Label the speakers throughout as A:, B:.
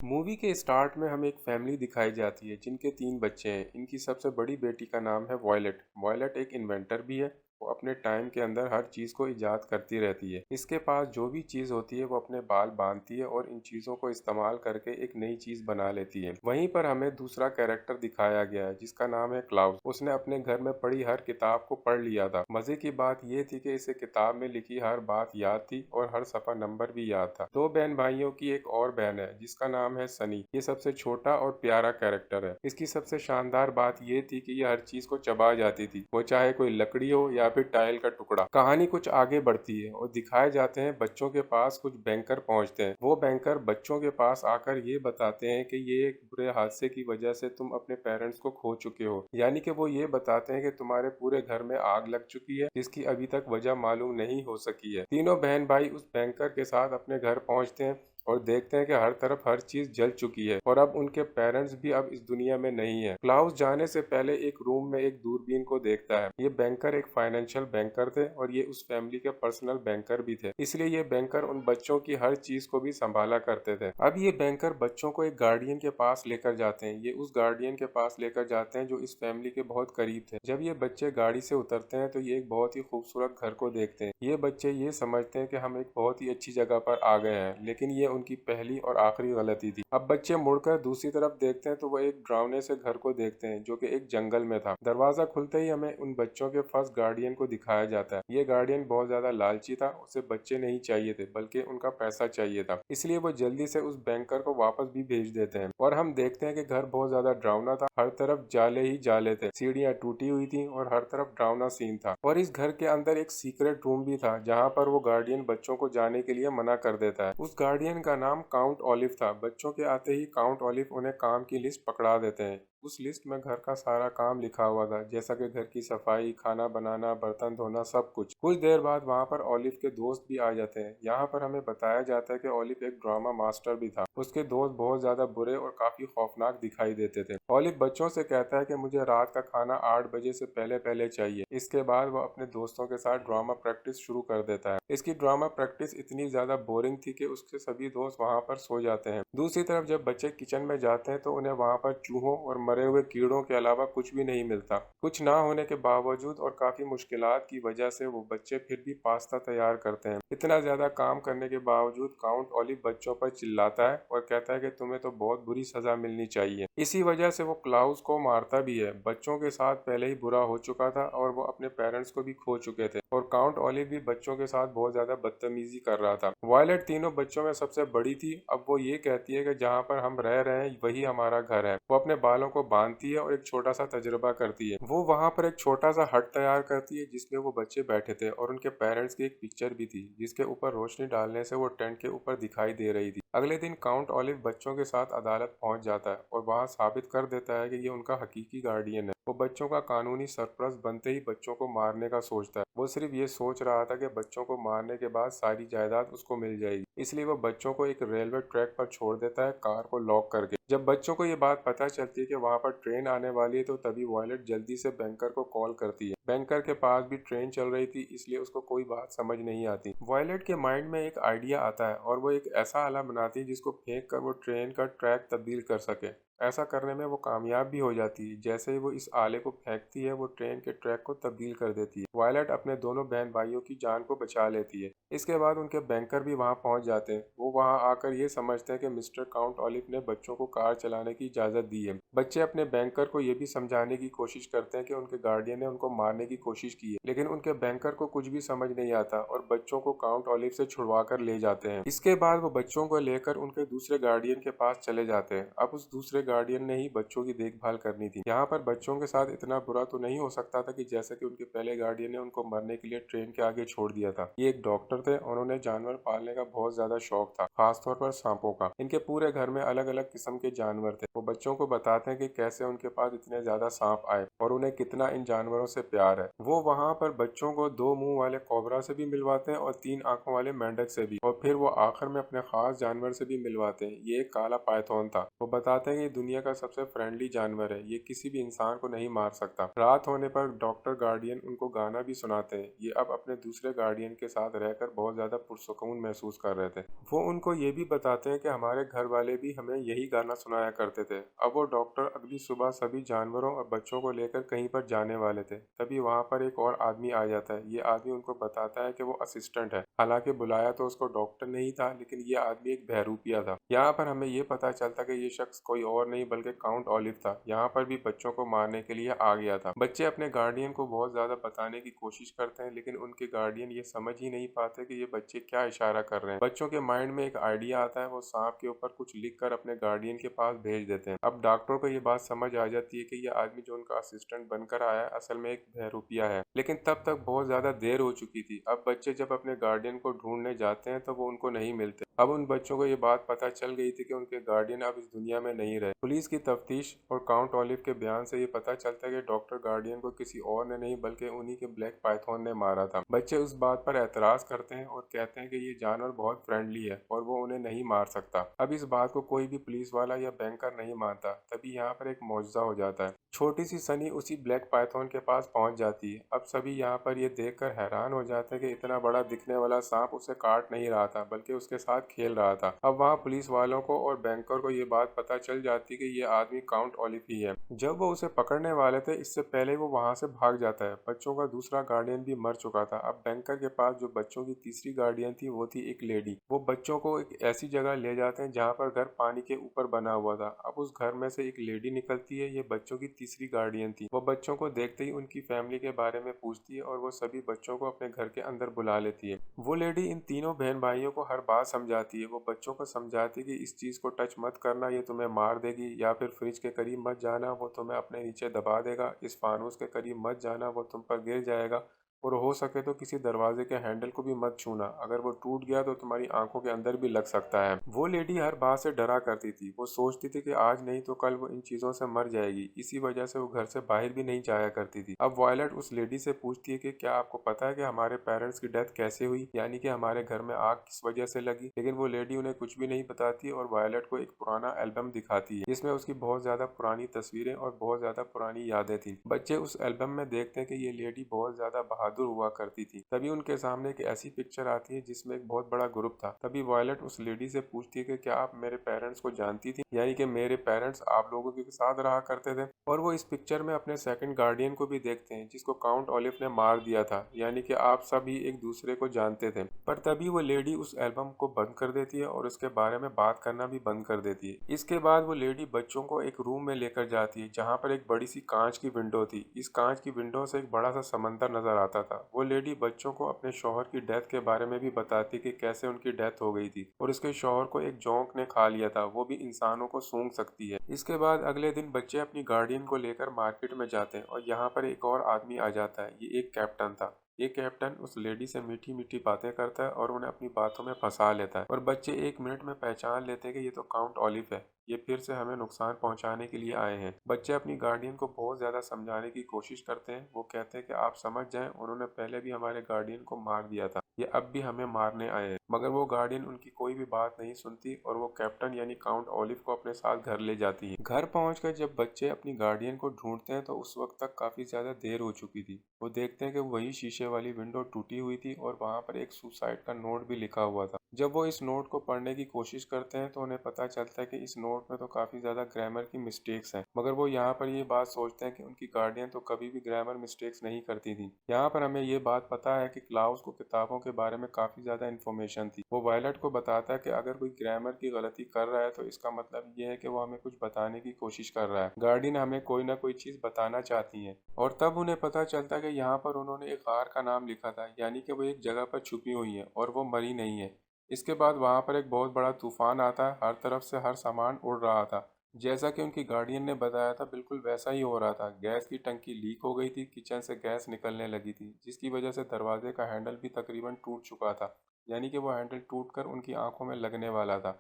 A: Movie के start में हमें एक फैमिली दिखाई जाती है जिनके 3 बच्चे हैं। इनकी सबसे बड़ी बेटी का नाम है वॉयलेट। वॉयलेट एक इन्वेंटर भी है। वो अपने टाइम के अंदर हर चीज़ को इजाद करती रहती है। इसके पास जो भी चीज़ होती है वो अपने बाल बांधती है और इन चीज़ों को इस्तेमाल करके एक नई चीज़ बना लेती है। वहीं पर हमें दूसरा कैरेक्टर दिखाया गया है जिसका नाम है क्लाउस। उसने अपने घर में पढ़ी हर किताब को पढ़ लिया था। मजे की बात ये थी कि इसे किताब में लिखी हर बात याद थी और हर सफा नंबर भी याद था। 2 बहन भाइयों की एक और बहन है जिसका नाम है सनी। ये सबसे छोटा और प्यारा कैरेक्टर है। इसकी सबसे शानदार बात ये थी कि ये हर चीज को चबा जाती थी, वो चाहे कोई लकड़ी हो या फिर टाइल का टुकड़ा। कहानी कुछ आगे बढ़ती है और दिखाए जाते हैं बच्चों के पास कुछ बैंकर पहुंचते हैं। वो बैंकर बच्चों के पास आकर ये बताते हैं कि ये एक बुरे हादसे की वजह से तुम अपने पेरेंट्स को खो चुके हो। यानी कि वो ये बताते हैं कि तुम्हारे पूरे घर में आग लग चुकी है जिसकी अभी तक वजह मालूम नहीं हो सकी है। तीनों बहन भाई उस बैंकर के साथ अपने घर पहुंचते हैं और देखते हैं कि हर तरफ हर चीज जल चुकी है और अब उनके पेरेंट्स भी अब इस दुनिया में नहीं है। क्लाउस जाने से पहले एक रूम में एक दूरबीन को देखता है। ये बैंकर एक फाइनेंशियल बैंकर थे और ये उस फैमिली के पर्सनल बैंकर भी थे, इसलिए ये बैंकर उन बच्चों की हर चीज को भी संभाला करते थे। अब ये बैंकर बच्चों को एक गार्डियन के पास लेकर जाते हैं। ये उस गार्डियन के पास लेकर जाते हैं जो इस फैमिली के बहुत करीब थे। जब ये बच्चे गाड़ी से उतरते हैं तो ये एक बहुत ही खूबसूरत घर को देखते हैं। ये बच्चे ये समझते हैं कि हम एक बहुत ही अच्छी जगह पर आ गए हैं, लेकिन ये उनकी पहली और आखिरी गलती थी। अब बच्चे मुड़कर दूसरी तरफ देखते हैं तो वो एक डरावने से घर को देखते हैं जो कि एक जंगल में था। दरवाजा खुलते ही हमें उन बच्चों के फर्स्ट गार्डियन को दिखाया जाता है। ये गार्डियन बहुत ज्यादा लालची था, उसे बच्चे नहीं चाहिए थे बल्कि उनका पैसा चाहिए था, इसलिए वो जल्दी से उस बैंकर को वापस भी भेज देते हैं। और हम देखते हैं कि घर बहुत ज्यादा डरावना था, हर तरफ जाले ही जाले थे, सीढ़ियां टूटी हुई थी और हर तरफ डरावना सीन था। और इस घर के अंदर एक सीक्रेट रूम भी था जहाँ पर वो गार्डियन बच्चों को जाने के लिए मना कर देता है। उस गार्डियन का नाम काउंट ऑलिव था। बच्चों के आते ही काउंट ऑलिव उन्हें काम की लिस्ट पकड़ा देते हैं। उस लिस्ट में घर का सारा काम लिखा हुआ था, जैसा कि घर की सफाई, खाना बनाना, बर्तन धोना, सब कुछ। कुछ देर बाद वहाँ पर ऑलिव के दोस्त भी आ जाते हैं। यहाँ पर हमें बताया जाता है कि ऑलिव एक ड्रामा मास्टर भी था। उसके दोस्त बहुत ज्यादा बुरे और काफी खौफनाक दिखाई देते थे। ऑलिव बच्चों से कहता है कि मुझे रात का खाना 8 बजे से पहले पहले चाहिए। इसके बाद वो अपने दोस्तों के साथ ड्रामा प्रैक्टिस शुरू कर देता है। इसकी ड्रामा प्रैक्टिस इतनी ज्यादा बोरिंग थी कि उसके सभी दोस्त वहाँ पर सो जाते हैं। दूसरी तरफ जब बच्चे किचन में जाते हैं तो उन्हें वहाँ पर चूहों और मरे हुए कीड़ों के अलावा कुछ भी नहीं मिलता। कुछ ना होने के बावजूद और काफी मुश्किलात की वजह से वो बच्चे फिर भी पास्ता तैयार करते हैं। इतना ज्यादा काम करने के बावजूद काउंट ऑलिव बच्चों पर चिल्लाता है और कहता है कि तुम्हें तो बहुत बुरी सजा मिलनी चाहिए। इसी वजह से वो क्लाउस को मारता भी है। बच्चों के साथ पहले ही बुरा हो चुका था और वो अपने पेरेंट्स को भी खो चुके थे और काउंट ऑलिव भी बच्चों के साथ बहुत ज्यादा बदतमीजी कर रहा था। वायलेट तीनों बच्चों में सबसे बड़ी थी। अब वो ये कहती है कि जहाँ पर हम रह रहे हैं वही हमारा घर है। वो अपने बालों को बांधती है और एक छोटा सा तजुर्बा करती है। वो वहाँ पर एक छोटा सा हट तैयार करती है जिसमें वो बच्चे बैठे थे और उनके पेरेंट्स की एक पिक्चर भी थी जिसके ऊपर रोशनी डालने से वो टेंट के ऊपर दिखाई दे रही थी। अगले दिन काउंट ऑलिव बच्चों के साथ अदालत पहुंच जाता है और वहां साबित कर देता है कि ये उनका हकीकी गार्डियन है। वो बच्चों का कानूनी सरपरस्त बनते ही बच्चों को मारने का सोचता है। वो सिर्फ ये सोच रहा था कि बच्चों को मारने के बाद सारी जायदाद उसको मिल जाएगी, इसलिए वो बच्चों को एक रेलवे ट्रैक पर छोड़ देता है कार को लॉक करके। जब बच्चों को ये बात पता चलती है कि वहां पर ट्रेन आने वाली है तो तभी वॉयलेट जल्दी से बैंकर को कॉल करती है। बैंकर के पास भी ट्रेन चल रही थी, इसलिए उसको कोई बात समझ नहीं आती। वॉयलेट के माइंड में एक आइडिया आता है और वो एक ऐसा आला बनाती है जिसको फेंक कर वो ट्रेन का ट्रैक तब्दील कर सके। ऐसा करने में वो कामयाब भी हो जाती है। जैसे ही वो इस आले को फेंकती है वो ट्रेन के ट्रैक को तब्दील कर देती है। वायलट अपने दोनों बहन भाइयों की जान को बचा लेती है। इसके बाद उनके बैंकर भी वहां पहुंच जाते हैं। वो वहां आकर ये समझते हैं कि मिस्टर काउंट ऑलिव ने बच्चों को कार चलाने की इजाजत दी है। बच्चे अपने बैंकर को ये भी समझाने की कोशिश करते हैं कि उनके गार्डियन ने उनको मारने की कोशिश की है, लेकिन उनके बैंकर को कुछ भी समझ नहीं आता और बच्चों को काउंट ऑलिव से छुड़वा कर ले जाते हैं। इसके बाद वो बच्चों को लेकर उनके दूसरे गार्डियन के पास चले जाते हैं। अब उस दूसरे गार्डियन ने ही बच्चों की देखभाल करनी थी। यहाँ पर बच्चों के साथ इतना बुरा तो नहीं हो सकता था कि जैसे कि उनके पहले गार्डियन ने उनको मरने के लिए ट्रेन के आगे छोड़ दिया था। ये एक डॉक्टर थे और उन्हें जानवर पालने का बहुत ज्यादा शौक था, खासतौर पर सांपों का। इनके पूरे घर में अलग अलग किस्म के के जानवर थे। वो बच्चों को बताते हैं कि कैसे उनके पास इतने ज्यादा सांप आए और उन्हें कितना इन जानवरों से प्यार है। वो वहाँ पर बच्चों को 2 मुंह वाले कोबरा से भी मिलवाते हैं और 3 आंखों वाले मेंढक से भी, और फिर वो आखिर में अपने खास जानवर से भी मिलवाते हैं। ये एक काला पाइथन था। वो बताते हैं कि ये दुनिया का सबसे फ्रेंडली जानवर है, ये किसी भी इंसान को नहीं मार सकता। रात होने पर डॉक्टर गार्डियन उनको गाना भी सुनाते हैं। ये अब अपने दूसरे गार्डियन के साथ रहकर बहुत ज्यादा पुरसुकून महसूस कर रहे थे। वो उनको ये भी बताते हैं कि हमारे घर वाले भी हमें यही गाना सुनाया करते थे। अब वो डॉक्टर अगली सुबह सभी जानवरों और बच्चों को लेकर कहीं पर जाने वाले थे, तभी वहाँ पर एक और आदमी आ जाता है। ये आदमी उनको बताता है कि वो असिस्टेंट है। हालांकि बुलाया तो उसको डॉक्टर नहीं था, लेकिन ये आदमी एक बहरूपिया था। यहाँ पर हमें ये पता चलता कि ये शख्स कोई और नहीं बल्कि काउंट ऑलिव था। यहाँ पर भी बच्चों को मारने के लिए आ गया था। बच्चे अपने गार्डियन को बहुत ज्यादा बताने की कोशिश करते हैं, लेकिन उनके गार्डियन ये समझ ही नहीं पाते कि ये बच्चे क्या इशारा कर रहे हैं। बच्चों के माइंड में एक आइडिया आता है, वो सांप के ऊपर कुछ लिख कर अपने गार्डियन के पास भेज देते हैं। अब डॉक्टर को ये बात समझ आ जाती है कि ये आदमी जो उनका असिस्टेंट बनकर आया है असल में एक बहरूपिया है, लेकिन तब तक बहुत ज्यादा देर हो चुकी थी। अब बच्चे जब अपने गार्डियन को ढूंढने जाते हैं तो वो उनको नहीं मिलते। अब उन बच्चों को ये बात पता चल गई थी कि उनके गार्डियन अब इस दुनिया में नहीं रहे। पुलिस की तफ्तीश और काउंट ऑलिव के बयान से ये पता चलता है कि डॉक्टर गार्डियन को किसी और ने नहीं बल्कि उन्हीं के ब्लैक पाइथन ने मारा था। बच्चे उस बात पर एतराज करते हैं और कहते हैं कि ये जानवर बहुत फ्रेंडली है और वो उन्हें नहीं मार सकता। अब इस बात को कोई भी पुलिस वाला या बैंकर नहीं मानता। तभी यहाँ पर एक मौजज़ा हो जाता है। छोटी सी सनी उसी ब्लैक पाइथन के पास पहुंच जाती है। अब सभी यहाँ पर ये देखकर हैरान हो जाते हैं कि इतना बड़ा दिखने वाला सांप उसे काट नहीं रहा था बल्कि उसके साथ खेल रहा था। अब वहाँ पुलिस वालों को और बैंकर को ये बात पता चल जाती कि ये आदमी काउंट ऑलिव ही है। जब वो उसे पकड़ने वाले थे इससे पहले वो वहाँ से भाग जाता है। बच्चों का दूसरा गार्डियन भी मर चुका था। अब बैंकर के पास जो बच्चों की तीसरी गार्डियन थी वो थी एक लेडी। वो बच्चों को एक ऐसी जगह ले जाते हैं जहाँ पर घर पानी के ऊपर बना हुआ था। अब उस घर में से एक लेडी निकलती है, ये बच्चों की तीसरी गार्डियन थी। वो बच्चों को देखते ही उनकी फैमिली के बारे में पूछती है और वो सभी बच्चों को अपने घर के अंदर बुला लेती है। वो लेडी इन तीनों बहन भाइयों को हर बात समझाती है। वो बच्चों को समझाती है कि इस चीज को टच मत करना, ये तुम्हें मार देगी, या फिर फ्रिज के करीब मत जाना, वो तुम्हें अपने नीचे दबा देगा, इस फानूस के करीब मत जाना, वो तुम पर गिर जाएगा, और हो सके तो किसी दरवाजे के हैंडल को भी मत छूना, अगर वो टूट गया तो तुम्हारी आंखों के अंदर भी लग सकता है। वो लेडी हर बात से डरा करती थी। वो सोचती थी कि आज नहीं तो कल वो इन चीजों से मर जाएगी। इसी वजह से वो घर से बाहर भी नहीं जाया करती थी। अब वॉयलेट उस लेडी से पूछती है कि क्या आपको पता है कि हमारे पेरेंट्स की डेथ कैसे हुई, यानी कि हमारे घर में आग किस वजह से लगी। लेकिन वो लेडी उन्हें कुछ भी नहीं बताती और वॉयलेट को एक पुराना एल्बम दिखाती है जिसमें उसकी बहुत ज्यादा पुरानी तस्वीरें और बहुत ज्यादा पुरानी यादें थी। बच्चे उस एल्बम में देखते हैं कि ये लेडी बहुत ज्यादा बहादुर हुआ करती थी। तभी उनके सामने एक ऐसी पिक्चर आती है जिसमें एक बहुत बड़ा ग्रुप था। तभी वॉयलेट उस लेडी से पूछती है कि क्या आप मेरे पेरेंट्स को जानती थी, यानी कि मेरे पेरेंट्स आप लोगों के साथ रहा करते थे। और वो इस पिक्चर में अपने सेकंड गार्डियन को भी देखते हैं जिसको काउंट ऑलिव ने मार दिया था, यानी कि आप सभी एक दूसरे को जानते थे। पर तभी वो लेडी उस एल्बम को बंद कर देती है और उसके बारे में बात करना भी बंद कर देती है। इसके बाद वो लेडी बच्चों को एक रूम में लेकर जाती है जहाँ पर एक बड़ी सी कांच की विंडो थी। इस कांच की विंडो से एक बड़ा सा समंदर नजर आता था। वो लेडी बच्चों को अपने शौहर की डेथ के बारे में भी बताती कि कैसे उनकी डेथ हो गई थी और उसके शौहर को एक जोंक ने खा लिया था, वो भी इंसानों को सूंघ सकती है। इसके बाद अगले दिन बच्चे अपनी गार्डियन को लेकर मार्केट में जाते हैं और यहाँ पर एक और आदमी आ जाता है। ये एक कैप्टन था। ये कैप्टन उस लेडी से मीठी मीठी बातें करता है और उन्हें अपनी बातों में फंसा लेता है, और बच्चे 1 मिनट में पहचान लेते हैं कि ये तो काउंट ऑलिव है, ये फिर से हमें नुकसान पहुंचाने के लिए आए हैं। बच्चे अपनी गार्डियन को बहुत ज्यादा समझाने की कोशिश करते हैं। वो कहते हैं कि आप समझ जाएं, उन्होंने पहले भी हमारे गार्डियन को मार दिया था, ये अब भी हमें मारने आए हैं। मगर वो गार्डियन उनकी कोई भी बात नहीं सुनती और वो कैप्टन यानी काउंट ऑलिव को अपने साथ घर ले जाती है। घर पहुंचकर जब बच्चे अपनी गार्डियन को ढूंढते हैं तो उस वक्त तक काफी ज्यादा देर हो चुकी थी। वो देखते हैं कि वही शीशे वाली विंडो टूटी हुई थी और वहां पर एक सुसाइड का नोट भी लिखा हुआ था। जब वो इस नोट को पढ़ने की कोशिश करते हैं तो उन्हें पता चलता है कि इस नोट में तो काफी ज्यादा ग्रामर की मिस्टेक्स हैं। मगर वो यहाँ पर ये बात सोचते हैं कि उनकी गार्डियन तो कभी भी ग्रामर मिस्टेक्स नहीं करती थी। यहाँ पर हमें ये बात पता है कि क्लाउस को किताबों के बारे में काफी ज्यादा इन्फॉर्मेशन थी। वो वायलट को बताता है कि अगर कोई ग्रामर की गलती कर रहा है तो इसका मतलब ये है कि वो हमें कुछ बताने की कोशिश कर रहा है। गार्डियन हमें कोई ना कोई चीज बताना चाहती है। और तब उन्हें पता चलता है कि यहाँ पर उन्होंने एक गार का नाम लिखा था, यानी कि वो एक जगह पर छुपी हुई है और वो मरी नहीं है। इसके बाद वहां पर एक बहुत बड़ा तूफान आता है, हर तरफ से हर सामान उड़ रहा था। जैसा कि उनकी गार्डियन ने बताया था बिल्कुल वैसा ही हो रहा था। गैस की टंकी लीक हो गई थी, किचन से गैस निकलने लगी थी जिसकी वजह से दरवाजे का हैंडल भी तकरीबन टूट चुका था, यानी कि वो हैंडल टूटकर उनकी आंखों में लगने वाला था।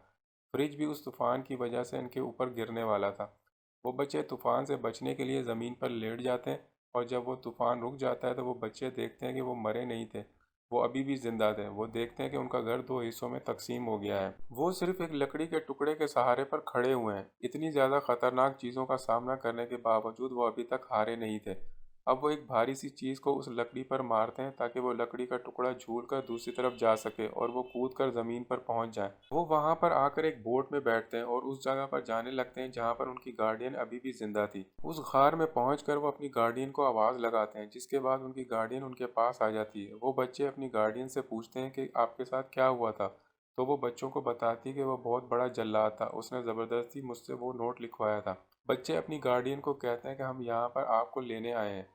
A: फ्रिज भी उस तूफान की वजह से इनके ऊपर गिरने वाला था। वो बच्चे तूफान से बचने के लिए ज़मीन पर लेट जाते हैं और जब वो तूफान रुक जाता है तो वो बच्चे देखते हैं कि वो मरे नहीं थे, वो अभी भी जिंदा थे। वो देखते हैं कि उनका घर दो हिस्सों में तकसीम हो गया है। वो सिर्फ एक लकड़ी के टुकड़े के सहारे पर खड़े हुए हैं। इतनी ज़्यादा खतरनाक चीज़ों का सामना करने के बावजूद वो अभी तक हारे नहीं थे। अब वो एक भारी सी चीज़ को उस लकड़ी पर मारते हैं ताकि वो लकड़ी का टुकड़ा झूल कर दूसरी तरफ जा सके और वो कूद कर ज़मीन पर पहुंच जाए। वो वहां पर आकर एक बोट में बैठते हैं और उस जगह पर जाने लगते हैं जहां पर उनकी गार्डियन अभी भी जिंदा थी। उस गार में पहुंचकर वो अपनी गार्डियन को आवाज़ लगाते हैं, जिसके बाद उनकी गार्डियन उनके पास आ जाती है। वो बच्चे अपनी गार्डियन से पूछते हैं कि आपके साथ क्या हुआ था। तो वो बच्चों को बताती है कि वो बहुत बड़ा जल्लाद था, उसने ज़बरदस्ती मुझसे वो नोट लिखवाया था। बच्चे अपनी गार्डियन को कहते हैं कि हम यहाँ पर आपको लेने आए हैं।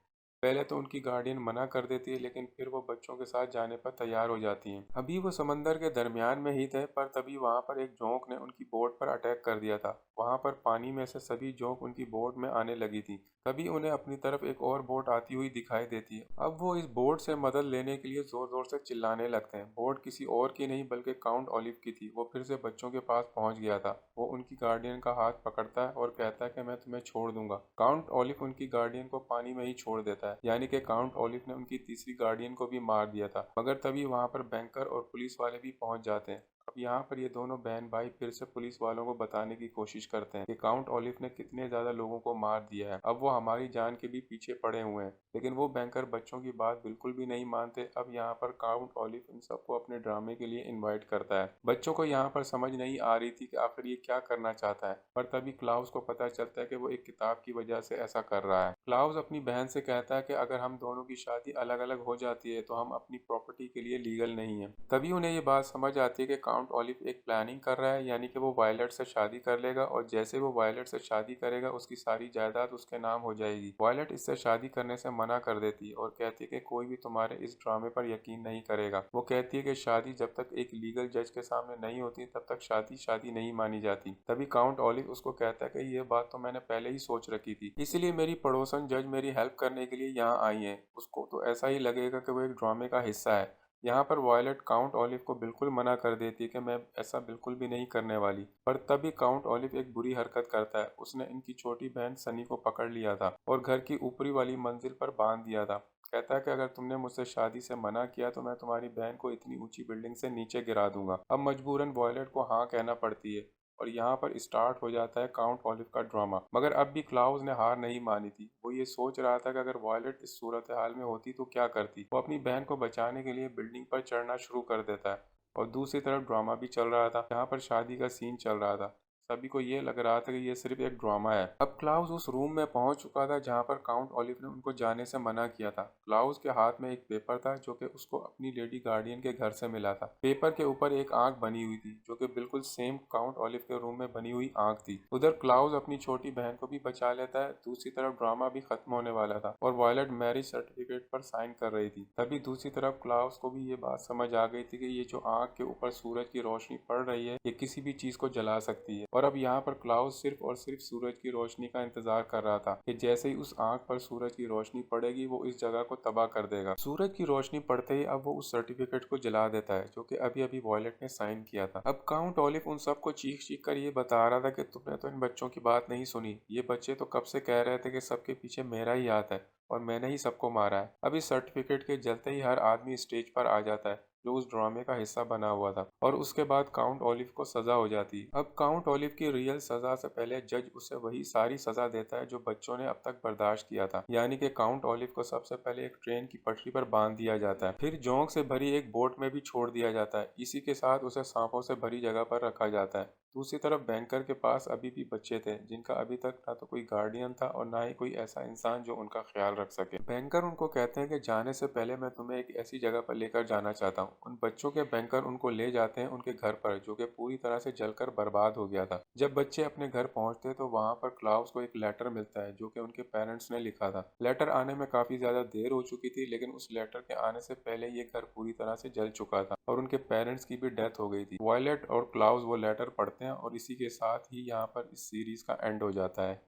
A: पहले तो उनकी गार्डियन मना कर देती है, लेकिन फिर वो बच्चों के साथ जाने पर तैयार हो जाती हैं। अभी वो समंदर के दरमियान में ही थे, पर तभी वहां पर एक जोंक ने उनकी बोट पर अटैक कर दिया था। वहां पर पानी में से सभी जोंक उनकी बोट में आने लगी थी। तभी उन्हें अपनी तरफ एक और बोट आती हुई दिखाई देती है। अब वो इस बोट से मदद लेने के लिए जोर जोर से चिल्लाने लगते हैं। बोट किसी और की नहीं बल्कि काउंट ऑलिव की थी। वो फिर से बच्चों के पास पहुंच गया था। वो उनकी गार्डियन का हाथ पकड़ता है और कहता है कि मैं तुम्हें छोड़ दूंगा। काउंट ऑलिव उनकी गार्डियन को पानी में ही छोड़ देता है, यानी कि काउंट ऑलिव ने उनकी तीसरी गार्डियन को भी मार दिया था। मगर तभी वहां पर बैंकर और पुलिस वाले भी पहुंच जाते हैं। अब यहाँ पर ये दोनों बहन भाई फिर से पुलिस वालों को बताने की कोशिश करते हैं कि काउंट ऑलिव ने कितने ज्यादा लोगों को मार दिया है। अब वो हमारी जान के भी पीछे पड़े हुए हैं, लेकिन वो बैंकर बच्चों की बात बिल्कुल भी नहीं मानते। अब यहाँ पर काउंट ऑलिव इन सबको अपने ड्रामे के लिए इनवाइट करता है। बच्चों को यहाँ पर समझ नहीं आ रही थी कि आखिर ये क्या करना चाहता है, पर तभी क्लाउस को पता चलता है कि वो एक किताब की वजह से ऐसा कर रहा है। क्लाउस अपनी बहन से कहता है कि अगर हम दोनों की शादी अलग अलग हो जाती है तो हम अपनी प्रॉपर्टी के लिए लीगल नहीं है। तभी उन्हें ये बात समझ आती है कि काउंट ऑलिव एक प्लानिंग कर रहा है, यानी कि वो वायलेट से शादी कर लेगा और जैसे वो वायलेट से शादी करेगा उसकी सारी जायदाद उसके नाम हो जाएगी। वायलेट इससे शादी करने से मना कर देती है और कहती है कि कोई भी तुम्हारे इस ड्रामे पर यकीन नहीं करेगा। वो कहती है कि शादी जब तक एक लीगल जज के सामने नहीं होती तब तक शादी शादी नहीं मानी जाती। तभी काउंट ऑलिव उसको कहता है कि ये बात तो मैंने पहले ही सोच रखी थी, इसलिए मेरी पड़ोसन जज मेरी हेल्प करने के लिए यहाँ आई है। उसको तो ऐसा ही लगेगा कि वो एक ड्रामे का हिस्सा है। यहाँ पर वॉयलेट काउंट ऑलिव को बिल्कुल मना कर देती है कि मैं ऐसा बिल्कुल भी नहीं करने वाली। पर तभी काउंट ऑलिव एक बुरी हरकत करता है। उसने इनकी छोटी बहन सनी को पकड़ लिया था और घर की ऊपरी वाली मंजिल पर बांध दिया था। कहता है कि अगर तुमने मुझसे शादी से मना किया तो मैं तुम्हारी बहन को इतनी ऊंची बिल्डिंग से नीचे गिरा दूंगा। अब मजबूरन वॉयलेट को हाँ कहना पड़ती है और यहाँ पर स्टार्ट हो जाता है काउंट ऑलिव का ड्रामा। मगर अब भी क्लाउस ने हार नहीं मानी थी। वो ये सोच रहा था कि अगर वॉयलेट इस सूरत हाल में होती तो क्या करती। वो अपनी बहन को बचाने के लिए बिल्डिंग पर चढ़ना शुरू कर देता है और दूसरी तरफ ड्रामा भी चल रहा था। यहाँ पर शादी का सीन चल रहा था। सभी को ये लग रहा था कि ये सिर्फ एक ड्रामा है। अब क्लाउस उस रूम में पहुंच चुका था जहां पर काउंट ऑलिव ने उनको जाने से मना किया था। क्लाउस के हाथ में एक पेपर था जो कि उसको अपनी लेडी गार्डियन के घर से मिला था। पेपर के ऊपर एक आंख बनी हुई थी जो कि बिल्कुल सेम काउंट ऑलिव के रूम में बनी हुई आंख थी। उधर क्लाउस अपनी छोटी बहन को भी बचा लेता है। दूसरी तरफ ड्रामा भी खत्म होने वाला था और वॉयलेट मैरिज सर्टिफिकेट पर साइन कर रही थी। तभी दूसरी तरफ क्लाउस को भी ये बात समझ आ गई थी कि ये जो आंख के ऊपर सूरज की रोशनी पड़ रही है ये किसी भी चीज को जला सकती है। और अब यहाँ पर क्लाउस सिर्फ और सिर्फ सूरज की रोशनी का इंतजार कर रहा था कि जैसे ही उस आंख पर सूरज की रोशनी पड़ेगी वो इस जगह को तबाह कर देगा। सूरज की रोशनी पड़ते ही अब वो उस सर्टिफिकेट को जला देता है जो कि अभी अभी वॉयलेट ने साइन किया था। अब काउंट ऑलिव उन सबको चीख चीख कर ये बता रहा था कि तुमने तो इन बच्चों की बात नहीं सुनी। ये बच्चे तो कब से कह रहे थे कि सबके पीछे मेरा ही हाथ है और मैंने ही सबको मारा है। अब इस सर्टिफिकेट के जलते ही हर आदमी स्टेज पर आ जाता है जो उस ड्रामे का हिस्सा बना हुआ था और उसके बाद काउंट ऑलिव को सजा हो जाती है। अब काउंट ऑलिव की रियल सजा से पहले जज उसे वही सारी सजा देता है जो बच्चों ने अब तक बर्दाश्त किया था, यानी कि काउंट ऑलिव को सबसे पहले एक ट्रेन की पटरी पर बांध दिया जाता है, फिर जोंक से भरी एक बोट में भी छोड़ दिया जाता है। इसी के साथ उसे सांपों से भरी जगह पर रखा जाता है। दूसरी तरफ बैंकर के पास अभी भी बच्चे थे जिनका अभी तक ना तो कोई गार्डियन था और ना ही कोई ऐसा इंसान जो उनका ख्याल रख सके। बैंकर उनको कहते हैं कि जाने से पहले मैं तुम्हें एक ऐसी जगह पर लेकर जाना चाहता हूँ। उन बच्चों के बैंकर उनको ले जाते हैं उनके घर पर जो कि पूरी तरह से जलकर बर्बाद हो गया था। जब बच्चे अपने घर पहुंचते तो वहां पर क्लाउस को एक लेटर मिलता है जो कि उनके पेरेंट्स ने लिखा था। लेटर आने में काफी ज्यादा देर हो चुकी थी, लेकिन उस लेटर के आने से पहले ये घर पूरी तरह से जल चुका था और उनके पेरेंट्स की भी डेथ हो गई थी। वॉयलेट और क्लाउस वो लेटर पढ़ते हैं और इसी के साथ ही यहाँ पर इस सीरीज का एंड हो जाता है।